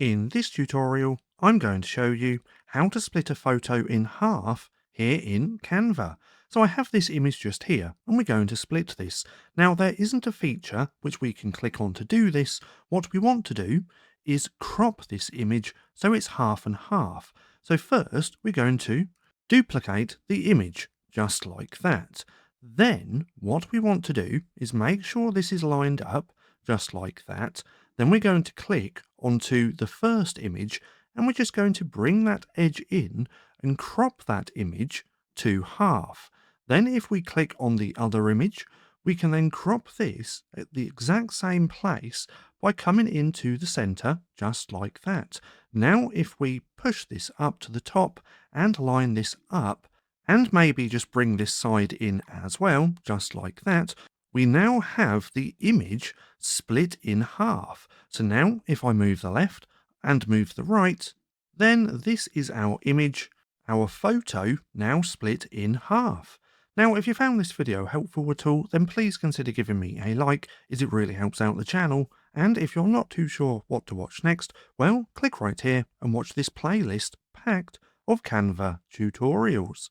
In this tutorial, I'm going to show you how to split a photo in half here in Canva. So I have this image just here and we're going to split this. Now there isn't a feature which we can click on to do this. What we want to do is crop this image so it's half and half. So first we're going to duplicate the image just like that. Then what we want to do is make sure this is lined up just like that. Then we're going to click onto the first image and we're just going to bring that edge in and crop that image to half. Then if we click on the other image, we can then crop this at the exact same place by coming into the center just like that. Now if we push this up to the top and line this up and maybe just bring this side in as well, just like that, we now have the image split in half. So now if I move the left and move the right, then this is our image, our photo now split in half. Now, if you found this video helpful at all, then please consider giving me a like, as it really helps out the channel. And if you're not too sure what to watch next, well, click right here and watch this playlist packed of Canva tutorials.